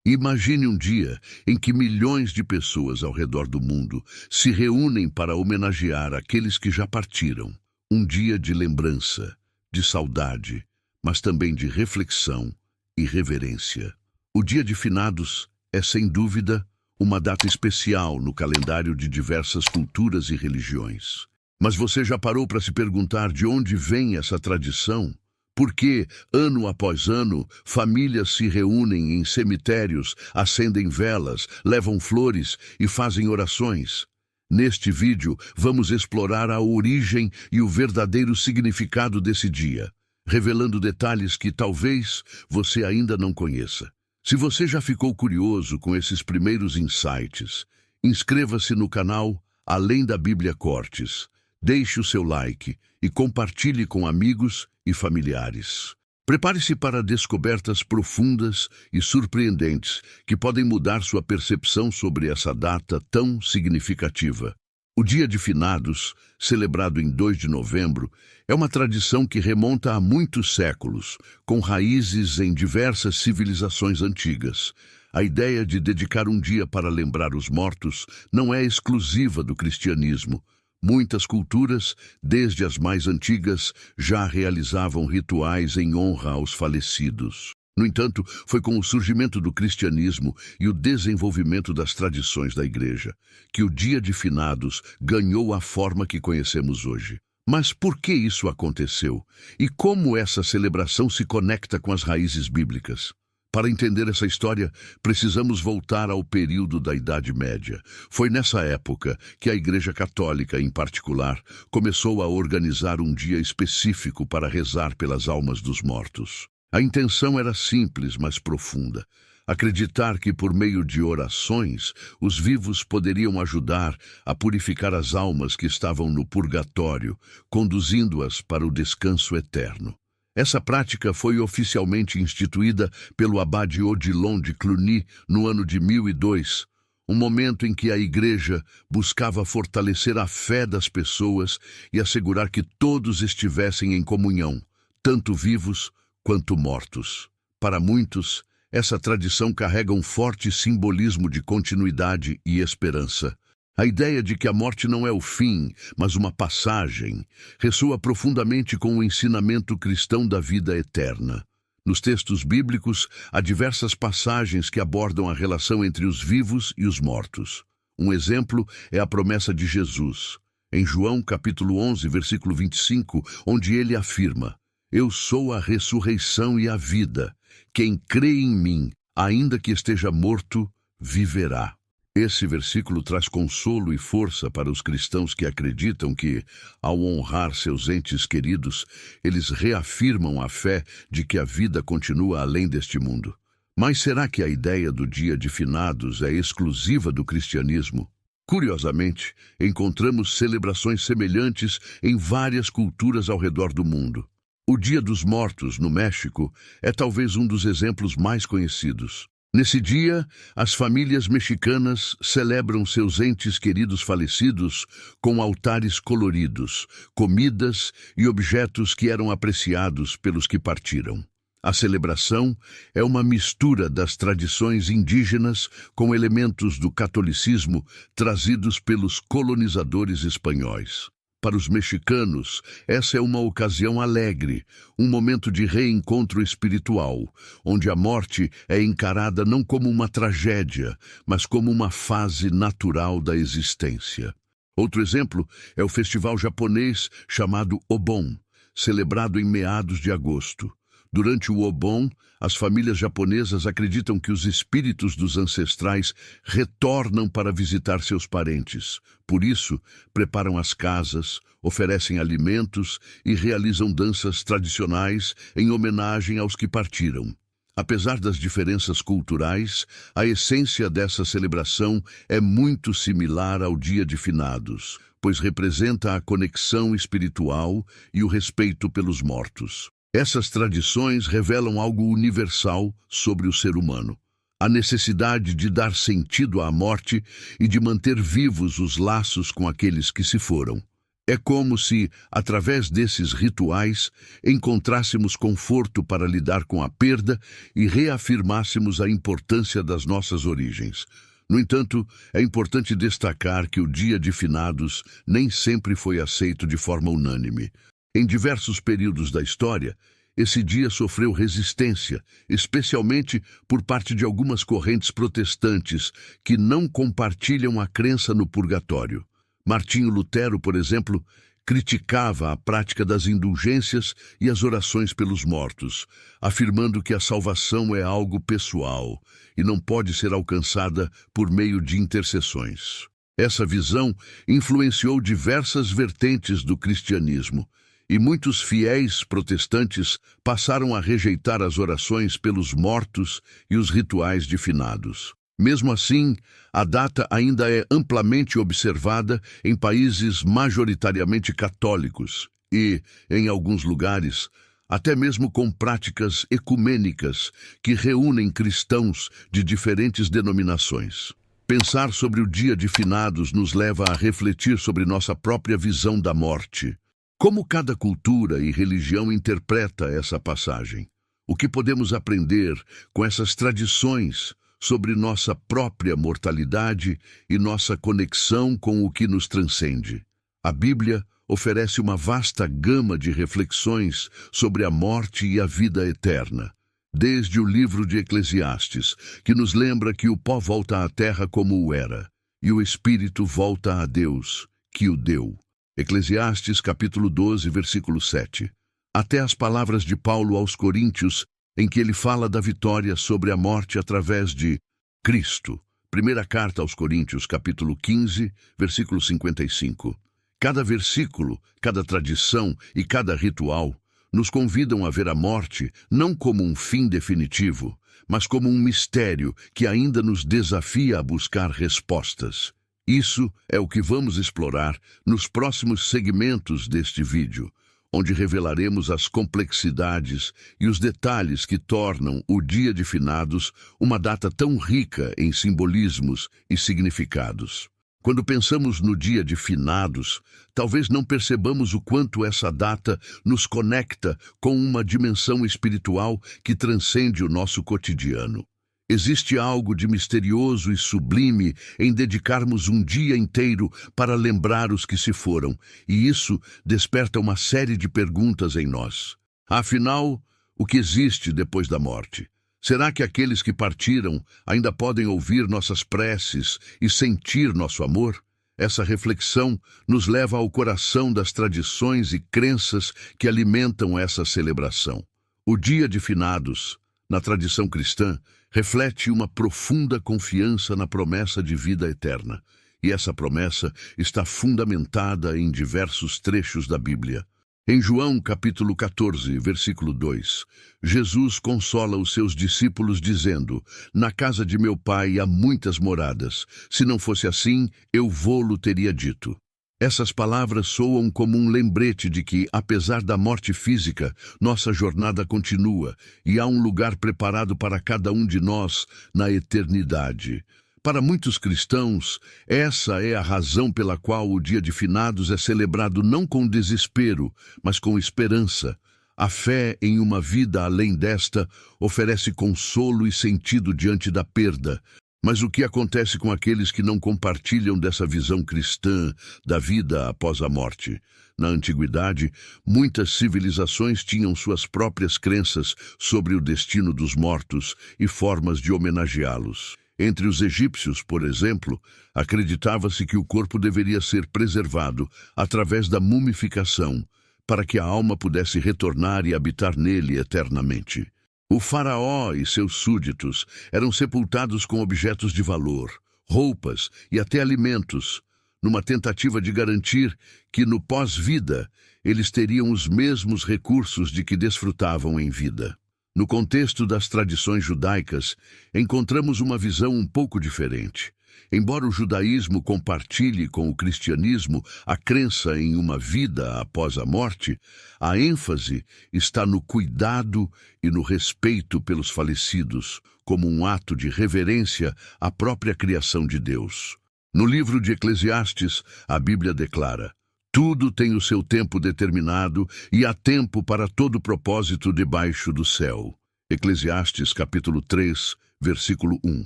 Imagine um dia em que milhões de pessoas ao redor do mundo se reúnem para homenagear aqueles que já partiram. Um dia de lembrança, de saudade, mas também de reflexão e reverência. O Dia de Finados é, sem dúvida, uma data especial no calendário de diversas culturas e religiões. Mas você já parou para se perguntar de onde vem essa tradição? Por que, ano após ano, famílias se reúnem em cemitérios, acendem velas, levam flores e fazem orações? Neste vídeo, vamos explorar a origem e o verdadeiro significado desse dia, revelando detalhes que talvez você ainda não conheça. Se você já ficou curioso com esses primeiros insights, inscreva-se no canal Além da Bíblia Cortes, deixe o seu like e compartilhe com amigos e familiares. Prepare-se para descobertas profundas e surpreendentes que podem mudar sua percepção sobre essa data tão significativa. O Dia de Finados, celebrado em 2 de novembro, é uma tradição que remonta a muitos séculos, com raízes em diversas civilizações antigas. A ideia de dedicar um dia para lembrar os mortos não é exclusiva do cristianismo. Muitas culturas, desde as mais antigas, já realizavam rituais em honra aos falecidos. No entanto, foi com o surgimento do cristianismo e o desenvolvimento das tradições da Igreja que o Dia de Finados ganhou a forma que conhecemos hoje. Mas por que isso aconteceu? E como essa celebração se conecta com as raízes bíblicas? Para entender essa história, precisamos voltar ao período da Idade Média. Foi nessa época que a Igreja Católica, em particular, começou a organizar um dia específico para rezar pelas almas dos mortos. A intenção era simples, mas profunda. Acreditar que, por meio de orações, os vivos poderiam ajudar a purificar as almas que estavam no purgatório, conduzindo-as para o descanso eterno. Essa prática foi oficialmente instituída pelo abade Odilon de Cluny no ano de 1002, um momento em que a Igreja buscava fortalecer a fé das pessoas e assegurar que todos estivessem em comunhão, tanto vivos quanto mortos. Para muitos, essa tradição carrega um forte simbolismo de continuidade e esperança. A ideia de que a morte não é o fim, mas uma passagem, ressoa profundamente com o ensinamento cristão da vida eterna. Nos textos bíblicos, há diversas passagens que abordam a relação entre os vivos e os mortos. Um exemplo é a promessa de Jesus, em João capítulo 11, versículo 25, onde ele afirma: "Eu sou a ressurreição e a vida. Quem crê em mim, ainda que esteja morto, viverá." Esse versículo traz consolo e força para os cristãos que acreditam que, ao honrar seus entes queridos, eles reafirmam a fé de que a vida continua além deste mundo. Mas será que a ideia do Dia de Finados é exclusiva do cristianismo? Curiosamente, encontramos celebrações semelhantes em várias culturas ao redor do mundo. O Dia dos Mortos, no México, é talvez um dos exemplos mais conhecidos. Nesse dia, as famílias mexicanas celebram seus entes queridos falecidos com altares coloridos, comidas e objetos que eram apreciados pelos que partiram. A celebração é uma mistura das tradições indígenas com elementos do catolicismo trazidos pelos colonizadores espanhóis. Para os mexicanos, essa é uma ocasião alegre, um momento de reencontro espiritual, onde a morte é encarada não como uma tragédia, mas como uma fase natural da existência. Outro exemplo é o festival japonês chamado Obon, celebrado em meados de agosto. Durante o Obon, as famílias japonesas acreditam que os espíritos dos ancestrais retornam para visitar seus parentes. Por isso, preparam as casas, oferecem alimentos e realizam danças tradicionais em homenagem aos que partiram. Apesar das diferenças culturais, a essência dessa celebração é muito similar ao Dia de Finados, pois representa a conexão espiritual e o respeito pelos mortos. Essas tradições revelam algo universal sobre o ser humano: a necessidade de dar sentido à morte e de manter vivos os laços com aqueles que se foram. É como se, através desses rituais, encontrássemos conforto para lidar com a perda e reafirmássemos a importância das nossas origens. No entanto, é importante destacar que o Dia de Finados nem sempre foi aceito de forma unânime. Em diversos períodos da história, esse dia sofreu resistência, especialmente por parte de algumas correntes protestantes que não compartilham a crença no purgatório. Martinho Lutero, por exemplo, criticava a prática das indulgências e as orações pelos mortos, afirmando que a salvação é algo pessoal e não pode ser alcançada por meio de intercessões. Essa visão influenciou diversas vertentes do cristianismo, e muitos fiéis protestantes passaram a rejeitar as orações pelos mortos e os rituais de finados. Mesmo assim, a data ainda é amplamente observada em países majoritariamente católicos e, em alguns lugares, até mesmo com práticas ecumênicas que reúnem cristãos de diferentes denominações. Pensar sobre o Dia de Finados nos leva a refletir sobre nossa própria visão da morte. Como cada cultura e religião interpreta essa passagem? O que podemos aprender com essas tradições sobre nossa própria mortalidade e nossa conexão com o que nos transcende? A Bíblia oferece uma vasta gama de reflexões sobre a morte e a vida eterna, desde o livro de Eclesiastes, que nos lembra que o pó volta à terra como o era, e o espírito volta a Deus, que o deu. Eclesiastes capítulo 12, versículo 7. Até as palavras de Paulo aos Coríntios, em que ele fala da vitória sobre a morte através de Cristo. Primeira carta aos Coríntios, capítulo 15, versículo 55. Cada versículo, cada tradição e cada ritual nos convidam a ver a morte não como um fim definitivo, mas como um mistério que ainda nos desafia a buscar respostas. Isso é o que vamos explorar nos próximos segmentos deste vídeo, onde revelaremos as complexidades e os detalhes que tornam o Dia de Finados uma data tão rica em simbolismos e significados. Quando pensamos no Dia de Finados, talvez não percebamos o quanto essa data nos conecta com uma dimensão espiritual que transcende o nosso cotidiano. Existe algo de misterioso e sublime em dedicarmos um dia inteiro para lembrar os que se foram, e isso desperta uma série de perguntas em nós. Afinal, o que existe depois da morte? Será que aqueles que partiram ainda podem ouvir nossas preces e sentir nosso amor? Essa reflexão nos leva ao coração das tradições e crenças que alimentam essa celebração. O Dia de Finados, na tradição cristã, reflete uma profunda confiança na promessa de vida eterna, e essa promessa está fundamentada em diversos trechos da Bíblia. Em João capítulo 14, versículo 2, Jesus consola os seus discípulos dizendo: "Na casa de meu pai há muitas moradas, se não fosse assim, eu vô-lo teria dito." Essas palavras soam como um lembrete de que, apesar da morte física, nossa jornada continua e há um lugar preparado para cada um de nós na eternidade. Para muitos cristãos, essa é a razão pela qual o Dia de Finados é celebrado não com desespero, mas com esperança. A fé em uma vida além desta oferece consolo e sentido diante da perda. Mas o que acontece com aqueles que não compartilham dessa visão cristã da vida após a morte? Na antiguidade, muitas civilizações tinham suas próprias crenças sobre o destino dos mortos e formas de homenageá-los. Entre os egípcios, por exemplo, acreditava-se que o corpo deveria ser preservado através da mumificação, para que a alma pudesse retornar e habitar nele eternamente. O faraó e seus súditos eram sepultados com objetos de valor, roupas e até alimentos, numa tentativa de garantir que no pós-vida eles teriam os mesmos recursos de que desfrutavam em vida. No contexto das tradições judaicas, encontramos uma visão um pouco diferente. Embora o judaísmo compartilhe com o cristianismo a crença em uma vida após a morte, a ênfase está no cuidado e no respeito pelos falecidos, como um ato de reverência à própria criação de Deus. No livro de Eclesiastes, a Bíblia declara: Tudo tem o seu tempo determinado e há tempo para todo propósito debaixo do céu. Eclesiastes capítulo 3, versículo 1.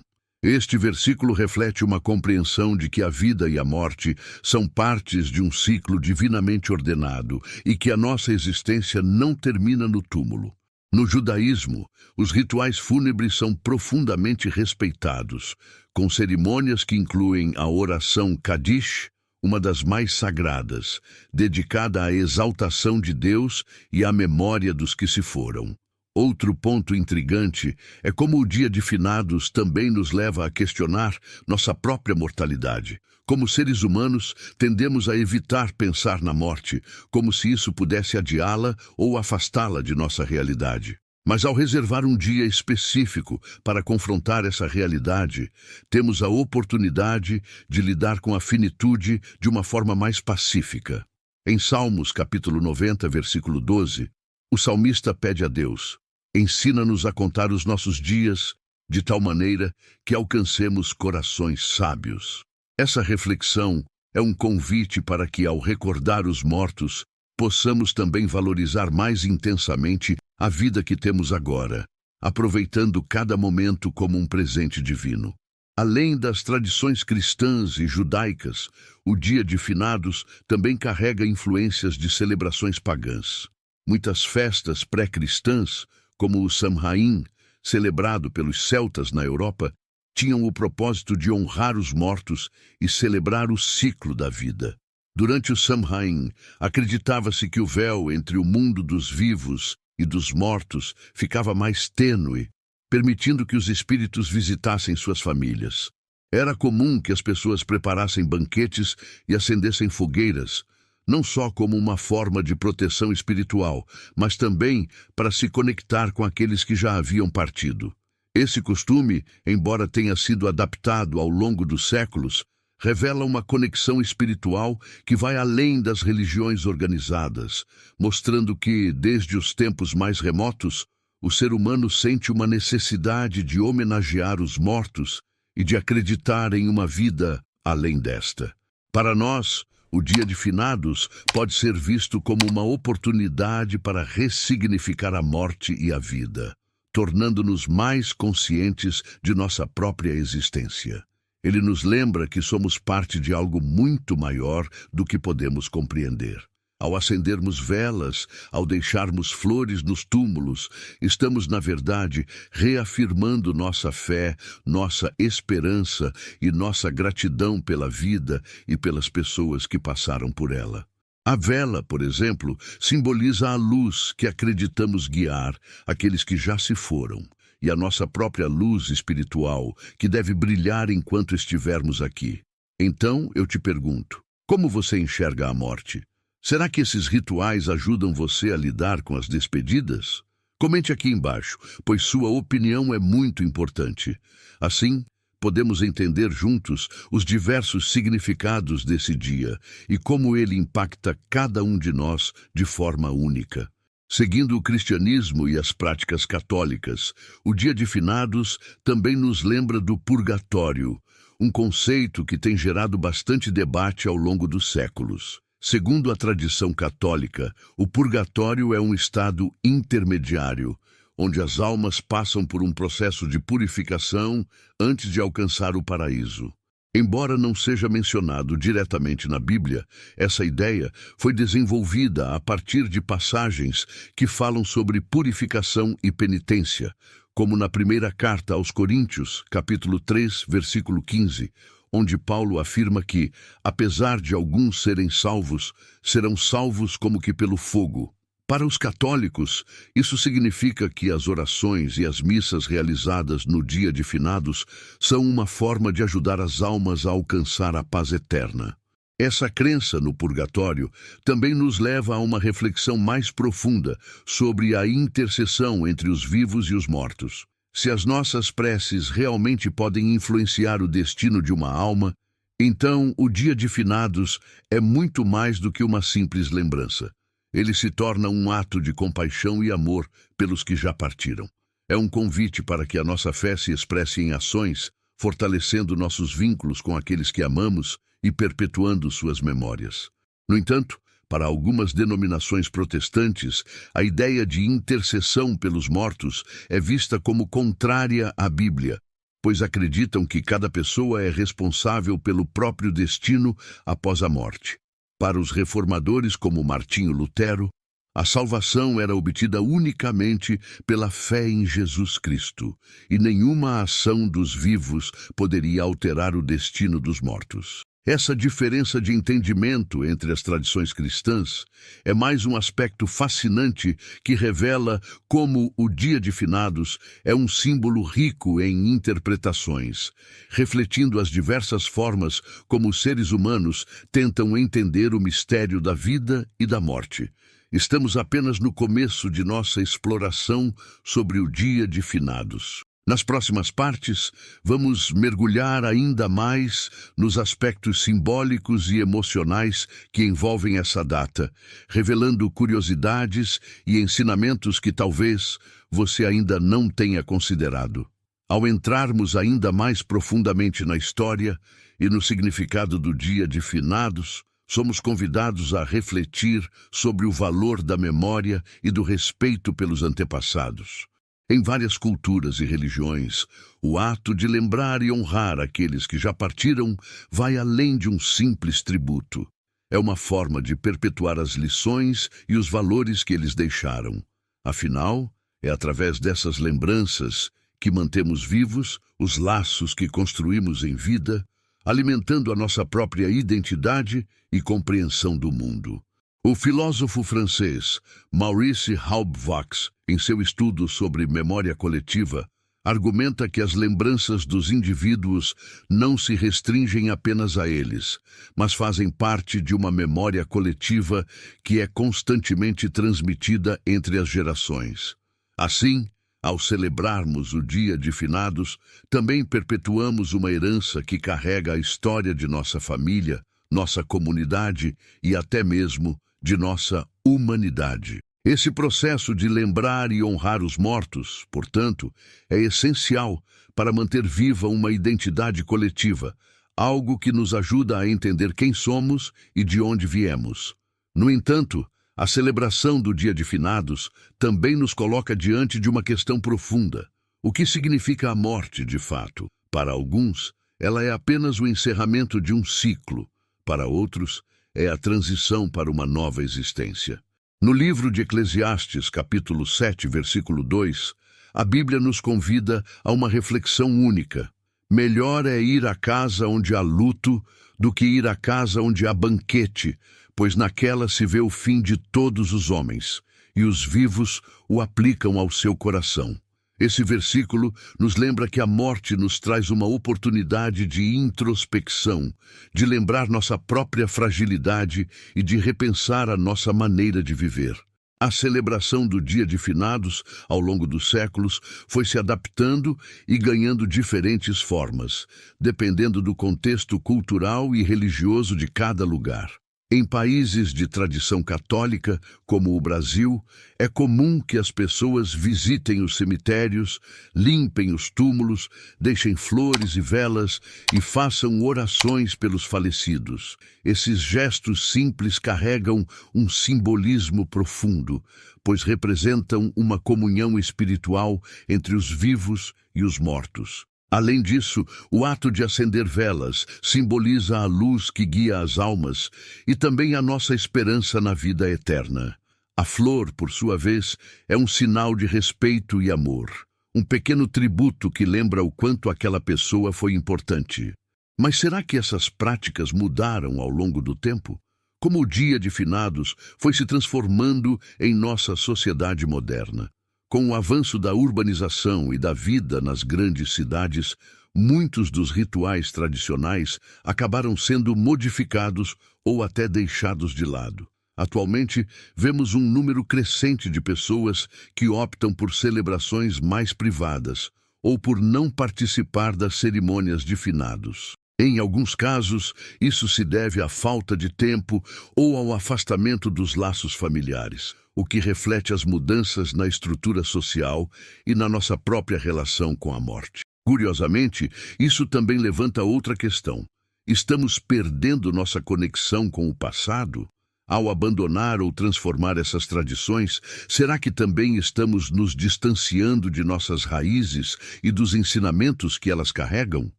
Este versículo reflete uma compreensão de que a vida e a morte são partes de um ciclo divinamente ordenado e que a nossa existência não termina no túmulo. No judaísmo, os rituais fúnebres são profundamente respeitados, com cerimônias que incluem a oração Kadish, uma das mais sagradas, dedicada à exaltação de Deus e à memória dos que se foram. Outro ponto intrigante é como o dia de finados também nos leva a questionar nossa própria mortalidade. Como seres humanos, tendemos a evitar pensar na morte, como se isso pudesse adiá-la ou afastá-la de nossa realidade. Mas ao reservar um dia específico para confrontar essa realidade, temos a oportunidade de lidar com a finitude de uma forma mais pacífica. Em Salmos capítulo 90, versículo 12, o salmista pede a Deus: ensina-nos a contar os nossos dias de tal maneira que alcancemos corações sábios. Essa reflexão é um convite para que, ao recordar os mortos, possamos também valorizar mais intensamente a vida que temos agora, aproveitando cada momento como um presente divino. Além das tradições cristãs e judaicas, o Dia de Finados também carrega influências de celebrações pagãs. Muitas festas pré-cristãs, como o Samhain, celebrado pelos celtas na Europa, tinham o propósito de honrar os mortos e celebrar o ciclo da vida. Durante o Samhain, acreditava-se que o véu entre o mundo dos vivos e dos mortos ficava mais tênue, permitindo que os espíritos visitassem suas famílias. Era comum que as pessoas preparassem banquetes e acendessem fogueiras, não só como uma forma de proteção espiritual, mas também para se conectar com aqueles que já haviam partido. Esse costume, embora tenha sido adaptado ao longo dos séculos, revela uma conexão espiritual que vai além das religiões organizadas, mostrando que, desde os tempos mais remotos, o ser humano sente uma necessidade de homenagear os mortos e de acreditar em uma vida além desta. Para nós, o Dia de Finados pode ser visto como uma oportunidade para ressignificar a morte e a vida, tornando-nos mais conscientes de nossa própria existência. Ele nos lembra que somos parte de algo muito maior do que podemos compreender. Ao acendermos velas, ao deixarmos flores nos túmulos, estamos, na verdade, reafirmando nossa fé, nossa esperança e nossa gratidão pela vida e pelas pessoas que passaram por ela. A vela, por exemplo, simboliza a luz que acreditamos guiar aqueles que já se foram, e a nossa própria luz espiritual, que deve brilhar enquanto estivermos aqui. Então, eu te pergunto, como você enxerga a morte? Será que esses rituais ajudam você a lidar com as despedidas? Comente aqui embaixo, pois sua opinião é muito importante. Assim, podemos entender juntos os diversos significados desse dia e como ele impacta cada um de nós de forma única. Seguindo o cristianismo e as práticas católicas, o Dia de Finados também nos lembra do purgatório, um conceito que tem gerado bastante debate ao longo dos séculos. Segundo a tradição católica, o purgatório é um estado intermediário, onde as almas passam por um processo de purificação antes de alcançar o paraíso. Embora não seja mencionado diretamente na Bíblia, essa ideia foi desenvolvida a partir de passagens que falam sobre purificação e penitência, como na primeira carta aos Coríntios, capítulo 3, versículo 15, onde Paulo afirma que, apesar de alguns serem salvos, serão salvos como que pelo fogo. Para os católicos, isso significa que as orações e as missas realizadas no Dia de Finados são uma forma de ajudar as almas a alcançar a paz eterna. Essa crença no purgatório também nos leva a uma reflexão mais profunda sobre a intercessão entre os vivos e os mortos. Se as nossas preces realmente podem influenciar o destino de uma alma, então o Dia de Finados é muito mais do que uma simples lembrança. Ele se torna um ato de compaixão e amor pelos que já partiram. É um convite para que a nossa fé se expresse em ações, fortalecendo nossos vínculos com aqueles que amamos e perpetuando suas memórias. No entanto, para algumas denominações protestantes, a ideia de intercessão pelos mortos é vista como contrária à Bíblia, pois acreditam que cada pessoa é responsável pelo próprio destino após a morte. Para os reformadores como Martinho Lutero, a salvação era obtida unicamente pela fé em Jesus Cristo, e nenhuma ação dos vivos poderia alterar o destino dos mortos. Essa diferença de entendimento entre as tradições cristãs é mais um aspecto fascinante que revela como o Dia de Finados é um símbolo rico em interpretações, refletindo as diversas formas como os seres humanos tentam entender o mistério da vida e da morte. Estamos apenas no começo de nossa exploração sobre o Dia de Finados. Nas próximas partes, vamos mergulhar ainda mais nos aspectos simbólicos e emocionais que envolvem essa data, revelando curiosidades e ensinamentos que talvez você ainda não tenha considerado. Ao entrarmos ainda mais profundamente na história e no significado do Dia de Finados, somos convidados a refletir sobre o valor da memória e do respeito pelos antepassados. Em várias culturas e religiões, o ato de lembrar e honrar aqueles que já partiram vai além de um simples tributo. É uma forma de perpetuar as lições e os valores que eles deixaram. Afinal, é através dessas lembranças que mantemos vivos os laços que construímos em vida, alimentando a nossa própria identidade e compreensão do mundo. O filósofo francês Maurice Halbwachs, em seu estudo sobre memória coletiva, argumenta que as lembranças dos indivíduos não se restringem apenas a eles, mas fazem parte de uma memória coletiva que é constantemente transmitida entre as gerações. Assim, ao celebrarmos o Dia de Finados, também perpetuamos uma herança que carrega a história de nossa família, nossa comunidade e até mesmo de nossa humanidade. Esse processo de lembrar e honrar os mortos, portanto, é essencial para manter viva uma identidade coletiva, algo que nos ajuda a entender quem somos e de onde viemos. No entanto, a celebração do Dia de Finados também nos coloca diante de uma questão profunda. O que significa a morte, de fato? Para alguns, ela é apenas o encerramento de um ciclo. Para outros, é a transição para uma nova existência. No livro de Eclesiastes, capítulo 7, versículo 2, a Bíblia nos convida a uma reflexão única. Melhor é ir à casa onde há luto do que ir à casa onde há banquete, pois naquela se vê o fim de todos os homens, e os vivos o aplicam ao seu coração. Esse versículo nos lembra que a morte nos traz uma oportunidade de introspecção, de lembrar nossa própria fragilidade e de repensar a nossa maneira de viver. A celebração do Dia de Finados, ao longo dos séculos, foi se adaptando e ganhando diferentes formas, dependendo do contexto cultural e religioso de cada lugar. Em países de tradição católica, como o Brasil, é comum que as pessoas visitem os cemitérios, limpem os túmulos, deixem flores e velas e façam orações pelos falecidos. Esses gestos simples carregam um simbolismo profundo, pois representam uma comunhão espiritual entre os vivos e os mortos. Além disso, o ato de acender velas simboliza a luz que guia as almas e também a nossa esperança na vida eterna. A flor, por sua vez, é um sinal de respeito e amor, um pequeno tributo que lembra o quanto aquela pessoa foi importante. Mas será que essas práticas mudaram ao longo do tempo? Como o Dia de Finados foi se transformando em nossa sociedade moderna? Com o avanço da urbanização e da vida nas grandes cidades, muitos dos rituais tradicionais acabaram sendo modificados ou até deixados de lado. Atualmente, vemos um número crescente de pessoas que optam por celebrações mais privadas ou por não participar das cerimônias de finados. Em alguns casos, isso se deve à falta de tempo ou ao afastamento dos laços familiares, o que reflete as mudanças na estrutura social e na nossa própria relação com a morte. Curiosamente, isso também levanta outra questão. Estamos perdendo nossa conexão com o passado? Ao abandonar ou transformar essas tradições, será que também estamos nos distanciando de nossas raízes e dos ensinamentos que elas carregam?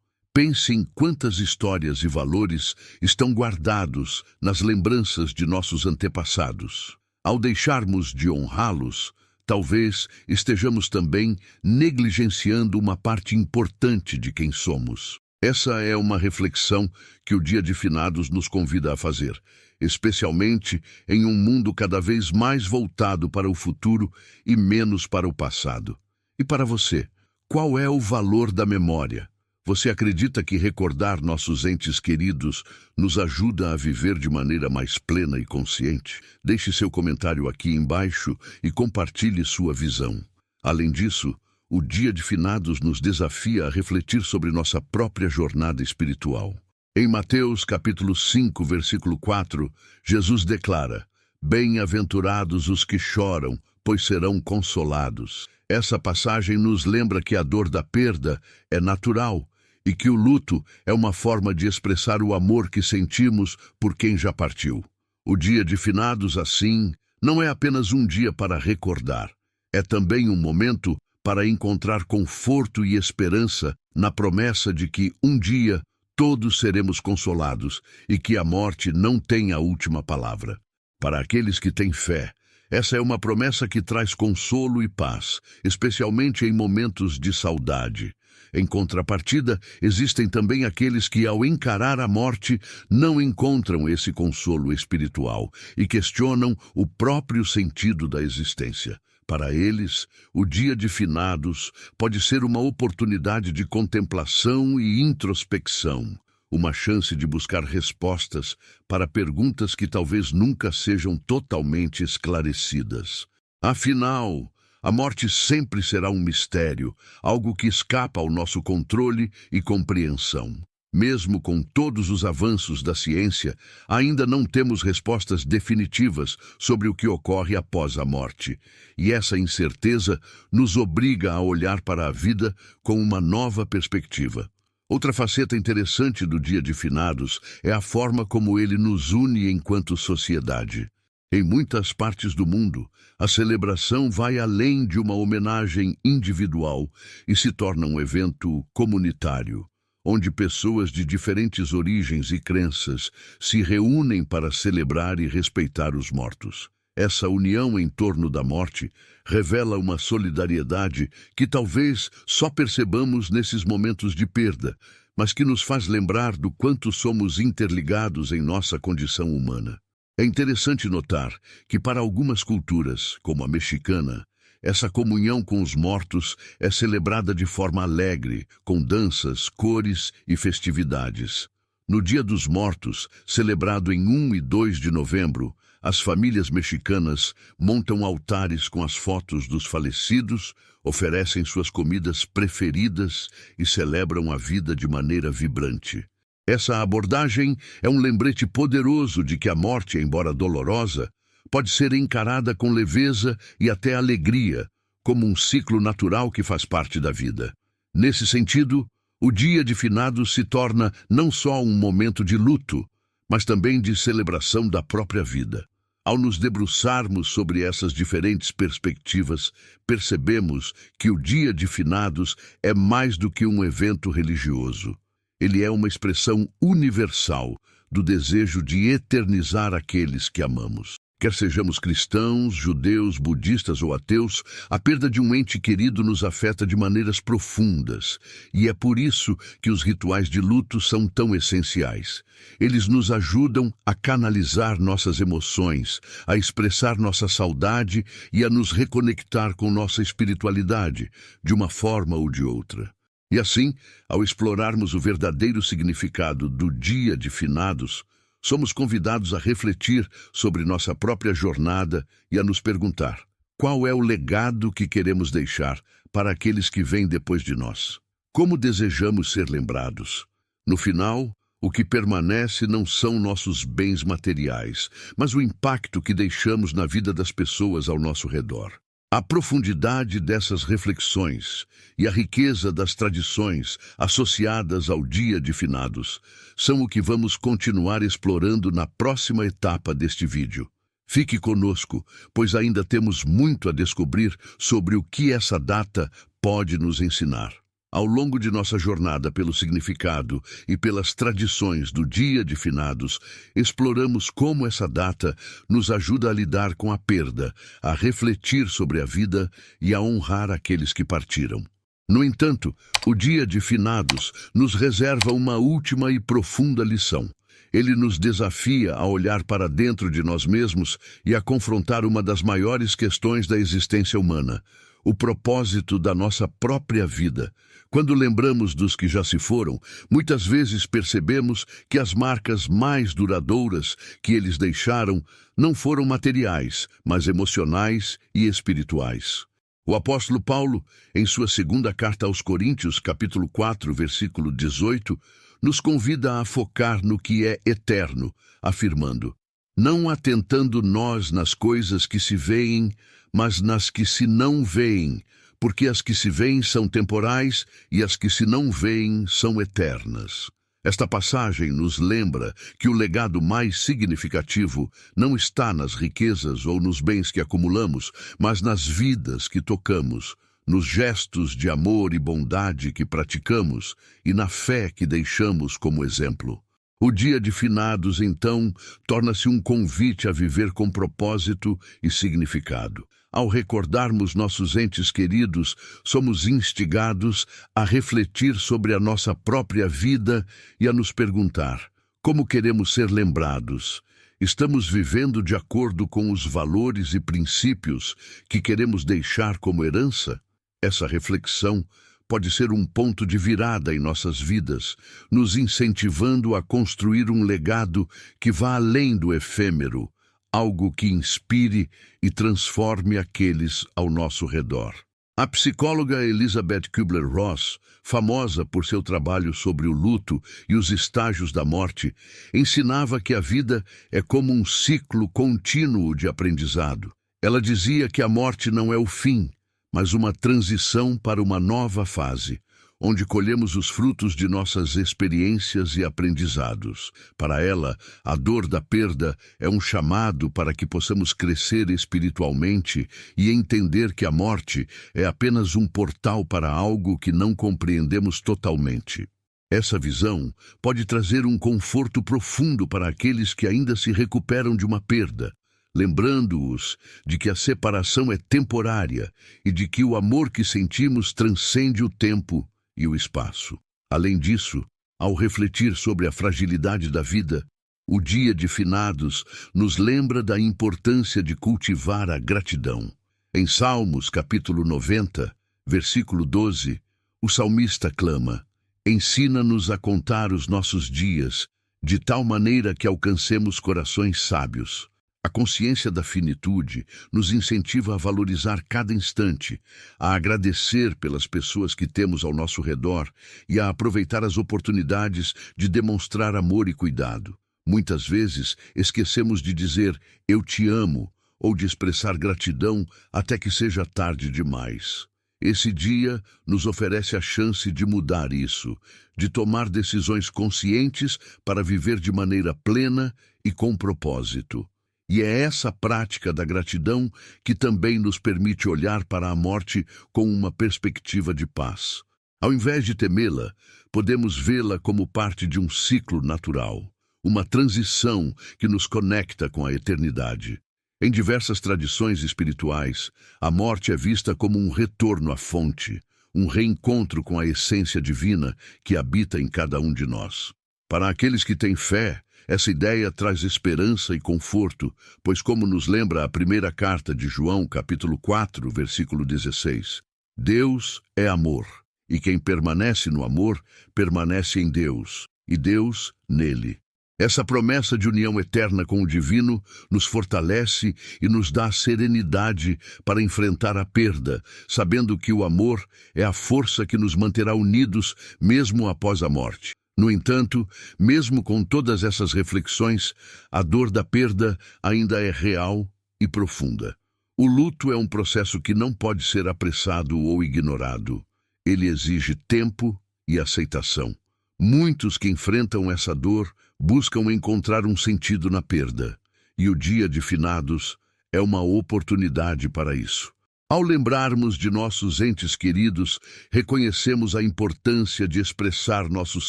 Pense em quantas histórias e valores estão guardados nas lembranças de nossos antepassados. Ao deixarmos de honrá-los, talvez estejamos também negligenciando uma parte importante de quem somos. Essa é uma reflexão que o Dia de Finados nos convida a fazer, especialmente em um mundo cada vez mais voltado para o futuro e menos para o passado. E para você, qual é o valor da memória? Você acredita que recordar nossos entes queridos nos ajuda a viver de maneira mais plena e consciente? Deixe seu comentário aqui embaixo e compartilhe sua visão. Além disso, o Dia de Finados nos desafia a refletir sobre nossa própria jornada espiritual. Em Mateus capítulo 5, versículo 4, Jesus declara: "Bem-aventurados os que choram, pois serão consolados." Essa passagem nos lembra que a dor da perda é natural e que o luto é uma forma de expressar o amor que sentimos por quem já partiu. O Dia de Finados, assim, não é apenas um dia para recordar, é também um momento para encontrar conforto e esperança na promessa de que um dia todos seremos consolados e que a morte não tem a última palavra. Para aqueles que têm fé, essa é uma promessa que traz consolo e paz, especialmente em momentos de saudade. Em contrapartida, existem também aqueles que, ao encarar a morte, não encontram esse consolo espiritual e questionam o próprio sentido da existência. Para eles, o Dia de Finados pode ser uma oportunidade de contemplação e introspecção, uma chance de buscar respostas para perguntas que talvez nunca sejam totalmente esclarecidas. Afinal, a morte sempre será um mistério, algo que escapa ao nosso controle e compreensão. Mesmo com todos os avanços da ciência, ainda não temos respostas definitivas sobre o que ocorre após a morte. E essa incerteza nos obriga a olhar para a vida com uma nova perspectiva. Outra faceta interessante do Dia de Finados é a forma como ele nos une enquanto sociedade. Em muitas partes do mundo, a celebração vai além de uma homenagem individual e se torna um evento comunitário, onde pessoas de diferentes origens e crenças se reúnem para celebrar e respeitar os mortos. Essa união em torno da morte revela uma solidariedade que talvez só percebamos nesses momentos de perda, mas que nos faz lembrar do quanto somos interligados em nossa condição humana. É interessante notar que para algumas culturas, como a mexicana, essa comunhão com os mortos é celebrada de forma alegre, com danças, cores e festividades. No Dia dos Mortos, celebrado em 1 e 2 de novembro, as famílias mexicanas montam altares com as fotos dos falecidos, oferecem suas comidas preferidas e celebram a vida de maneira vibrante. Essa abordagem é um lembrete poderoso de que a morte, embora dolorosa, pode ser encarada com leveza e até alegria, como um ciclo natural que faz parte da vida. Nesse sentido, o Dia de Finados se torna não só um momento de luto, mas também de celebração da própria vida. Ao nos debruçarmos sobre essas diferentes perspectivas, percebemos que o Dia de Finados é mais do que um evento religioso. Ele é uma expressão universal do desejo de eternizar aqueles que amamos. Quer sejamos cristãos, judeus, budistas ou ateus, a perda de um ente querido nos afeta de maneiras profundas, e é por isso que os rituais de luto são tão essenciais. Eles nos ajudam a canalizar nossas emoções, a expressar nossa saudade e a nos reconectar com nossa espiritualidade, de uma forma ou de outra. E assim, ao explorarmos o verdadeiro significado do Dia de Finados, somos convidados a refletir sobre nossa própria jornada e a nos perguntar: qual é o legado que queremos deixar para aqueles que vêm depois de nós? Como desejamos ser lembrados? No final, o que permanece não são nossos bens materiais, mas o impacto que deixamos na vida das pessoas ao nosso redor. A profundidade dessas reflexões e a riqueza das tradições associadas ao Dia de Finados são o que vamos continuar explorando na próxima etapa deste vídeo. Fique conosco, pois ainda temos muito a descobrir sobre o que essa data pode nos ensinar. Ao longo de nossa jornada pelo significado e pelas tradições do Dia de Finados, exploramos como essa data nos ajuda a lidar com a perda, a refletir sobre a vida e a honrar aqueles que partiram. No entanto, o Dia de Finados nos reserva uma última e profunda lição. Ele nos desafia a olhar para dentro de nós mesmos e a confrontar uma das maiores questões da existência humana: o propósito da nossa própria vida. Quando lembramos dos que já se foram, muitas vezes percebemos que as marcas mais duradouras que eles deixaram não foram materiais, mas emocionais e espirituais. O apóstolo Paulo, em sua segunda carta aos Coríntios, capítulo 4, versículo 18, nos convida a focar no que é eterno, afirmando: não atentando nós nas coisas que se veem, mas nas que se não veem, porque as que se veem são temporais e as que se não veem são eternas. Esta passagem nos lembra que o legado mais significativo não está nas riquezas ou nos bens que acumulamos, mas nas vidas que tocamos, nos gestos de amor e bondade que praticamos e na fé que deixamos como exemplo. O Dia de Finados, então, torna-se um convite a viver com propósito e significado. Ao recordarmos nossos entes queridos, somos instigados a refletir sobre a nossa própria vida e a nos perguntar: como queremos ser lembrados? Estamos vivendo de acordo com os valores e princípios que queremos deixar como herança? Essa reflexão pode ser um ponto de virada em nossas vidas, nos incentivando a construir um legado que vá além do efêmero, algo que inspire e transforme aqueles ao nosso redor. A psicóloga Elizabeth Kubler-Ross, famosa por seu trabalho sobre o luto e os estágios da morte, ensinava que a vida é como um ciclo contínuo de aprendizado. Ela dizia que a morte não é o fim, mas uma transição para uma nova fase, onde colhemos os frutos de nossas experiências e aprendizados. Para ela, a dor da perda é um chamado para que possamos crescer espiritualmente e entender que a morte é apenas um portal para algo que não compreendemos totalmente. Essa visão pode trazer um conforto profundo para aqueles que ainda se recuperam de uma perda, lembrando-os de que a separação é temporária e de que o amor que sentimos transcende o tempo e o espaço. Além disso, ao refletir sobre a fragilidade da vida, o Dia de Finados nos lembra da importância de cultivar a gratidão. Em Salmos, capítulo 90, versículo 12, o salmista clama: ensina-nos a contar os nossos dias, de tal maneira que alcancemos corações sábios. A consciência da finitude nos incentiva a valorizar cada instante, a agradecer pelas pessoas que temos ao nosso redor e a aproveitar as oportunidades de demonstrar amor e cuidado. Muitas vezes esquecemos de dizer "eu te amo" ou de expressar gratidão até que seja tarde demais. Esse dia nos oferece a chance de mudar isso, de tomar decisões conscientes para viver de maneira plena e com propósito. E é essa prática da gratidão que também nos permite olhar para a morte com uma perspectiva de paz. Ao invés de temê-la, podemos vê-la como parte de um ciclo natural, uma transição que nos conecta com a eternidade. Em diversas tradições espirituais, a morte é vista como um retorno à fonte, um reencontro com a essência divina que habita em cada um de nós. Para aqueles que têm fé, essa ideia traz esperança e conforto, pois como nos lembra a primeira carta de João, capítulo 4, versículo 16, Deus é amor, e quem permanece no amor, permanece em Deus, e Deus nele. Essa promessa de união eterna com o divino nos fortalece e nos dá serenidade para enfrentar a perda, sabendo que o amor é a força que nos manterá unidos mesmo após a morte. No entanto, mesmo com todas essas reflexões, a dor da perda ainda é real e profunda. O luto é um processo que não pode ser apressado ou ignorado. Ele exige tempo e aceitação. Muitos que enfrentam essa dor buscam encontrar um sentido na perda, e o Dia de Finados é uma oportunidade para isso. Ao lembrarmos de nossos entes queridos, reconhecemos a importância de expressar nossos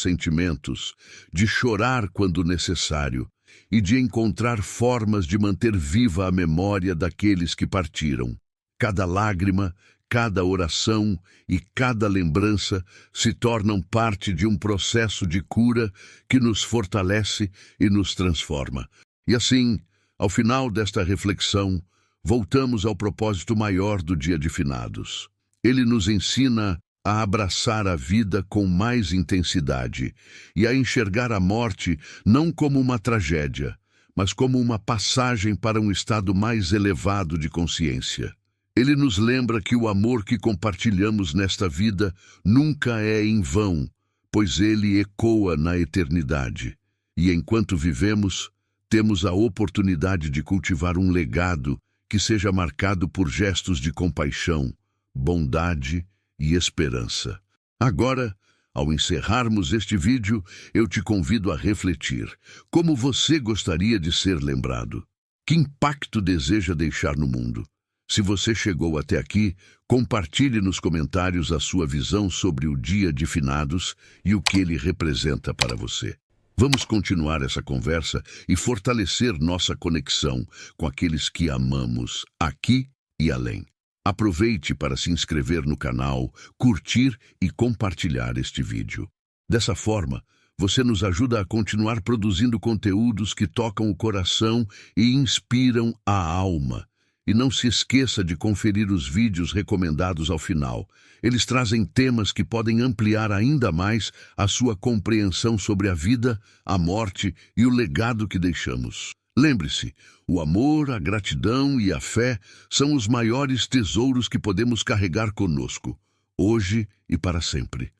sentimentos, de chorar quando necessário e de encontrar formas de manter viva a memória daqueles que partiram. Cada lágrima, cada oração e cada lembrança se tornam parte de um processo de cura que nos fortalece e nos transforma. E assim, ao final desta reflexão, voltamos ao propósito maior do Dia de Finados. Ele nos ensina a abraçar a vida com mais intensidade e a enxergar a morte não como uma tragédia, mas como uma passagem para um estado mais elevado de consciência. Ele nos lembra que o amor que compartilhamos nesta vida nunca é em vão, pois ele ecoa na eternidade. E enquanto vivemos, temos a oportunidade de cultivar um legado que seja marcado por gestos de compaixão, bondade e esperança. Agora, ao encerrarmos este vídeo, eu te convido a refletir. Como você gostaria de ser lembrado? Que impacto deseja deixar no mundo? Se você chegou até aqui, compartilhe nos comentários a sua visão sobre o Dia de Finados e o que ele representa para você. Vamos continuar essa conversa e fortalecer nossa conexão com aqueles que amamos aqui e além. Aproveite para se inscrever no canal, curtir e compartilhar este vídeo. Dessa forma, você nos ajuda a continuar produzindo conteúdos que tocam o coração e inspiram a alma. E não se esqueça de conferir os vídeos recomendados ao final. Eles trazem temas que podem ampliar ainda mais a sua compreensão sobre a vida, a morte e o legado que deixamos. Lembre-se, o amor, a gratidão e a fé são os maiores tesouros que podemos carregar conosco, hoje e para sempre.